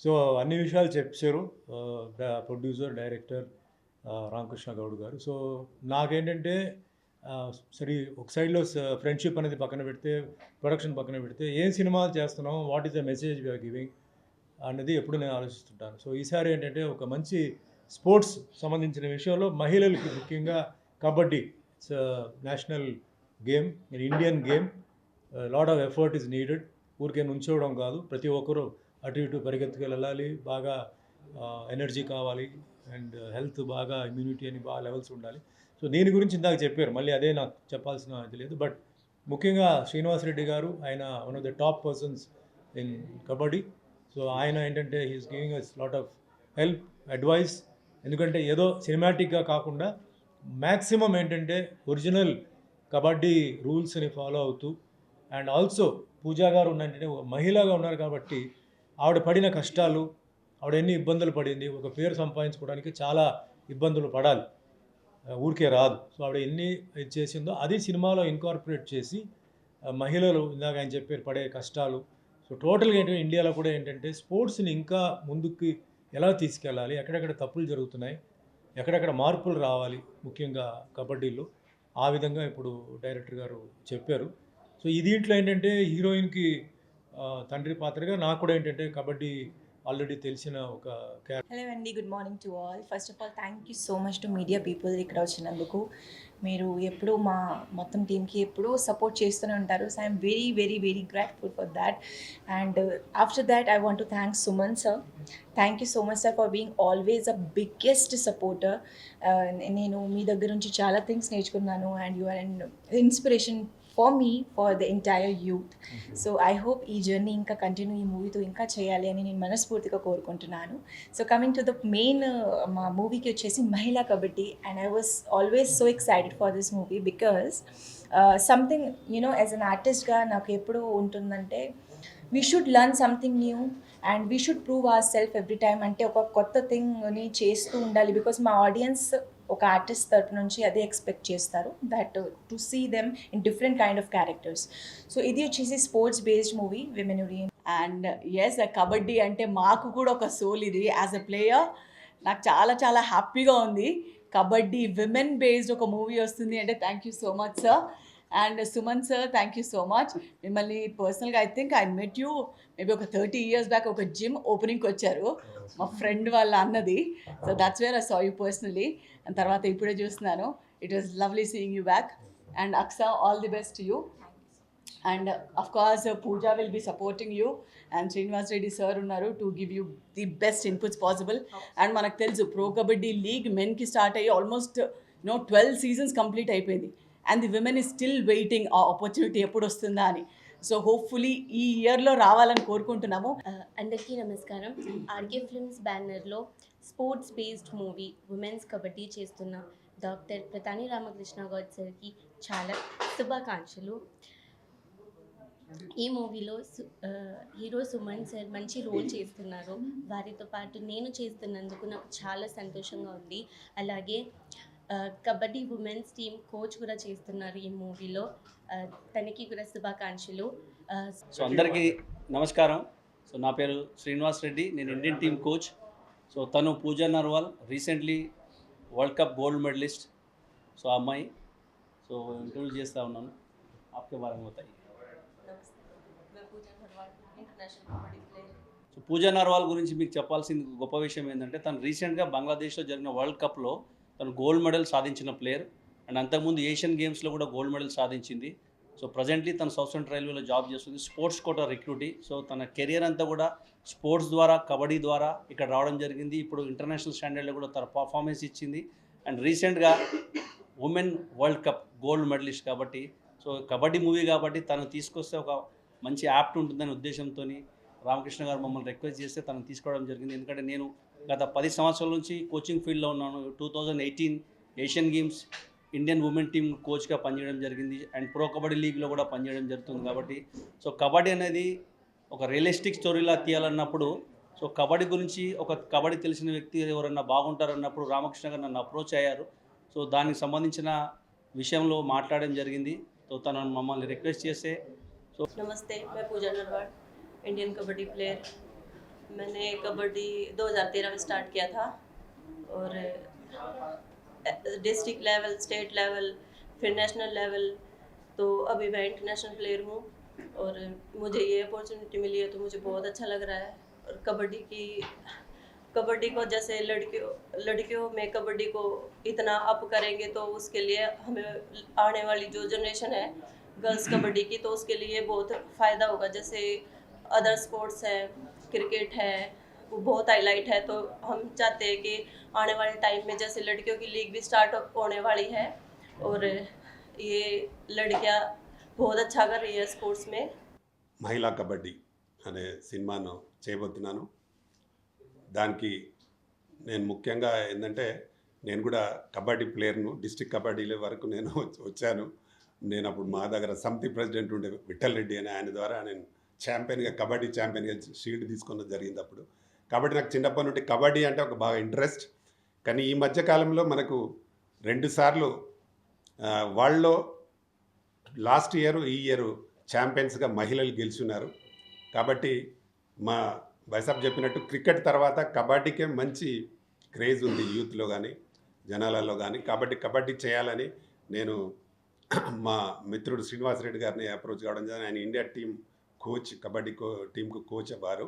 So అన్ని విషయాలు చెప్పారు ప్రొడ్యూసర్, డైరెక్టర్ రామకృష్ణ గౌడ్ గారు. సో నాకేంటంటే సరే ఒక సైడ్‌లో ఫ్రెండ్‌షిప్ అనేది పక్కన పెడితే, ప్రొడక్షన్ పక్కన పెడితే, ఏం సినిమాలు చేస్తున్నాం? What is the message we are giving? అన్నది ఎప్పుడు నేను ఆలోచిస్తుంటాను. సో ఈసారి ఏంటంటే ఒక మంచి స్పోర్ట్స్ సంబంధించిన విషయంలో మహిళలకి ముఖ్యంగా kabaddi it's national game, Indian game. Lot of effort is needed. ఊరికే నుంచోవడం కాదు, ప్రతి ఒక్కరూ అటు ఇటు పరిగెత్తుకు వెళ్ళాలి, బాగా ఎనర్జీ కావాలి అండ్ హెల్త్ బాగా ఇమ్యూనిటీ అని బాగా లెవెల్స్ ఉండాలి. సో దీని గురించి ఇందాక చెప్పారు, మళ్ళీ అదే నాకు చెప్పాల్సిన ఇది లేదు. బట్ ముఖ్యంగా శ్రీనివాస్ రెడ్డి గారు, ఆయన one of the top persons in kabaddi. So ఆయన ఏంటంటే he is giving us lot of help, advice. ఎందుకంటే ఏదో సినిమాటిక్గా కాకుండా మ్యాక్సిమం ఏంటంటే ఒరిజినల్ కబడ్డీ రూల్స్ని ఫాలో అవుతూ, అండ్ ఆల్సో పూజా గారు ఉన్నంటే ఒక మహిళగా ఉన్నారు కాబట్టి ఆవిడ పడిన కష్టాలు, ఆవిడ ఎన్ని ఇబ్బందులు పడింది, ఒక పేరు సంపాదించుకోవడానికి చాలా ఇబ్బందులు పడాలి, ఊరికే రాదు. సో ఆవిడ ఎన్ని ఇది చేసిందో అది సినిమాలో ఇన్కార్పొరేట్ చేసి మహిళలు ఇందాక ఆయన చెప్పారు పడే కష్టాలు. సో టోటల్గా ఏంటంటే ఇండియాలో కూడా ఏంటంటే స్పోర్ట్స్ని ఇంకా ముందుకి ఎలా తీసుకెళ్ళాలి, ఎక్కడెక్కడ తప్పులు జరుగుతున్నాయి, ఎక్కడెక్కడ మార్పులు రావాలి ముఖ్యంగా కబడ్డీలో, ఆ విధంగా ఇప్పుడు డైరెక్టర్ గారు చెప్పారు. సో ఈ దీంట్లో ఏంటంటే హీరోయిన్కి తండ్రి పాత్రగా నాకు కూడా ఏంటంటే కబడ్డీ ఆల్రెడీ తెలిసిన ఒక హలో అండి, good morning to all. First of all thank you so much to media people ఇక్కడ వచ్చినందుకు. మీరు ఎప్పుడూ మా మొత్తం టీమ్కి ఎప్పుడూ సపోర్ట్ చేస్తూనే ఉంటారు. So I'm very very very grateful for that. And after that I want to thank Suman sir. Thank you so much sir for being always a biggest supporter. నేను మీ దగ్గర నుంచి చాలా థింగ్స్ నేర్చుకున్నాను and you are an inspiration for me, for the entire youth. So I hope ఈ journey ఇంకా continue, ఈ మూవీతో ఇంకా చేయాలి అని నేను మనస్ఫూర్తిగా కోరుకుంటున్నాను. So coming to the main, మా మూవీకి వచ్చేసి మహిళా kabaddi. And I was always so excited for this movie because something you know as an ఆర్టిస్ట్గా నాకు ఎప్పుడు ఉంటుందంటే we should learn something new and we should prove our self every time. అంటే ఒక కొత్త థింగ్ని చేస్తూ ఉండాలి బికాస్ మా ఆడియన్స్ ఒక ఆర్టిస్ట్ తరపు నుంచి అదే ఎక్స్పెక్ట్ చేస్తారు, that to see them in different kind of characters. So ఇది వచ్చేసి sports based movie, women orient. And yes, kabaddi అంటే మాకు కూడా ఒక సోల్. ఇది యాజ్ అ ప్లేయర్ నాకు చాలా చాలా హ్యాపీగా ఉంది. కబడ్డీ విమెన్ బేస్డ్ ఒక మూవీ వస్తుంది అంటే thank you so much sir. And Suman sir, thank you so much. మిమ్మల్ని పర్సనల్గా I think I met you maybe ఒక 30 years బ్యాక్ ఒక జిమ్ ఓపెనింగ్కి వచ్చారు మా ఫ్రెండ్ వాళ్ళ అన్నది. So that's where I saw you personally. And తర్వాత ఇప్పుడే చూస్తున్నాను. It was lovely seeing you back. And Aksa, all the best to you. And of course Pooja will be supporting you and Srinivas Reddy sir ఉన్నారు to give you the best inputs possible. And మనకు తెలుసు pro kabaddi league మెన్కి start అయ్యి almost 12 seasons complete అయిపోయింది. And the women is still waiting ఆ opportunity ఎప్పుడు వస్తుందా అని. సో హోప్ఫుల్లీ ఈ ఇయర్లో రావాలని కోరుకుంటున్నాము. అందరికీ నమస్కారం. ఆర్కే ఫిల్మ్స్ బ్యానర్లో sports based movie women's kabaddi చేస్తున్న డాక్టర్ ప్రతాని రామకృష్ణ గౌడ్ సార్కి చాలా శుభాకాంక్షలు. ఈ మూవీలో హీరో సుమన్ సార్ మంచి రోల్ చేస్తున్నారు. వారితో పాటు నేను చేస్తున్నందుకు నాకు చాలా సంతోషంగా ఉంది. అలాగే కబడ్డీ ఉమెన్స్ టీమ్ కోచ్ కూడా చేస్తున్నారు ఈ మూవీలో. తనకి కూడా శుభాకాంక్షలు. సో అందరికీ నమస్కారం. సో నా పేరు శ్రీనివాస్ రెడ్డి, నేను ఇండియన్ టీమ్ కోచ్. సో తను Pooja Narwal, recently world cup gold medalist. So ఆ అమ్మాయి సో ఇంటర్వ్యూ చేస్తూ ఉన్నాను. ఆప్కే బారే మే బతాయియే. సో పూజా నర్వాల్ గురించి మీకు చెప్పాల్సింది గొప్ప విషయం ఏంటంటే, తను రీసెంట్గా బంగ్లాదేశ్లో జరిగిన వరల్డ్ కప్లో తను గోల్డ్ మెడల్ సాధించిన ప్లేయర్. అండ్ అంతకుముందు ఏషియన్ గేమ్స్లో కూడా గోల్డ్ మెడల్ సాధించింది. సో ప్రజెంట్లీ తను సౌత్ సెంట్రల్ రైల్వేలో జాబ్ చేస్తుంది, స్పోర్ట్స్ కోటా రిక్రూటీ. సో తన కెరియర్ అంతా కూడా స్పోర్ట్స్ ద్వారా, కబడ్డీ ద్వారా ఇక్కడ రావడం జరిగింది. ఇప్పుడు ఇంటర్నేషనల్ స్టాండర్డ్లో కూడా తన పర్ఫార్మెన్స్ ఇచ్చింది. అండ్ రీసెంట్గా women world cup gold medalist కాబట్టి, సో కబడ్డీ మూవీ కాబట్టి తను తీసుకొస్తే ఒక మంచి యాప్ట్ ఉంటుందనే ఉద్దేశంతో రామకృష్ణ గారు మమ్మల్ని రిక్వెస్ట్ చేస్తే తను తీసుకోవడం జరిగింది. ఎందుకంటే నేను గత 10 సంవత్సరాల నుంచి కోచింగ్ ఫీల్డ్లో ఉన్నాను. 2018 Asian games Indian women team కోచ్గా పనిచేయడం జరిగింది. అండ్ ప్రో కబడ్డీ లీగ్లో కూడా పనిచేయడం జరుగుతుంది. కాబట్టి సో కబడ్డీ అనేది ఒక రియలిస్టిక్ స్టోరీలా తీయాలన్నప్పుడు, సో కబడ్డీ గురించి ఒక కబడ్డీ తెలిసిన వ్యక్తి ఎవరన్నా బాగుంటారన్నప్పుడు రామకృష్ణ గారు నన్ను అప్రోచ్ అయ్యారు. సో దానికి సంబంధించిన విషయంలో మాట్లాడడం జరిగింది. సో తను మమ్మల్ని రిక్వెస్ట్ చేస్తే नमस्ते, मैं पूजा नरवाल, इंडियन कबड्डी प्लेयर। मैंने कबड्डी 2013 में स्टार्ट किया था और डिस्ट्रिक्ट लेवल, स्टेट लेवल, फिर नेशनल लेवल, तो अभी मैं इंटरनेशनल प्लेयर हूँ और मुझे ये अपॉर्चुनिटी मिली है तो मुझे बहुत अच्छा लग रहा है। और कबड्डी को जैसे लड़कियों में कबड्डी को इतना अप करेंगे तो उसके लिए हमें आने वाली जो जनरेशन है गर्ल्स कबड्डी की, तो उसके लिए बहुत फ़ायदा होगा। जैसे अदर स्पोर्ट्स है, क्रिकेट है, वो बहुत हाईलाइट है, तो हम चाहते हैं कि आने वाले टाइम में जैसे लड़कियों की लीग भी स्टार्ट होने वाली है और ये लड़कियां बहुत अच्छा कर रही है स्पोर्ट्स में। మహిళా కబడ్డీ అనే సినిమాను చేయబోతున్నాను. దానికి నేను ముఖ్యంగా ఏంటంటే నేను కూడా కబడ్డీ ప్లేయర్ను, డిస్ట్రిక్ట్ కబడ్డీల వరకు నేను వచ్చాను. నేను అప్పుడు మా దగ్గర సమితి ప్రెసిడెంట్ ఉండే విఠల్ రెడ్డి అని, ఆయన ద్వారా నేను కబడ్డీ ఛాంపియన్గా షీల్డ్ తీసుకున్నది జరిగింది అప్పుడు. కాబట్టి నాకు చిన్నప్పటి నుండి కబడ్డీ అంటే ఒక బాగా ఇంట్రెస్ట్. కానీ ఈ మధ్యకాలంలో మనకు 2 సార్లు వరల్డ్లో లాస్ట్ ఇయర్, ఈ ఇయర్ ఛాంపియన్స్గా మహిళలు గెలుచున్నారు. కాబట్టి మా బైసాబ్ చెప్పినట్టు క్రికెట్ తర్వాత కబడ్డీకే మంచి క్రేజ్ ఉంది యూత్లో కానీ జనాలలో కానీ. కాబట్టి కబడ్డీ చేయాలని నేను మా మిత్రుడు శ్రీనివాస్ రెడ్డి గారిని అప్రోచ్ కావడం జరిగింది. ఆయన ఇండియా టీం కోచ్, కబడ్డీ టీంకు కోచ్ వారు.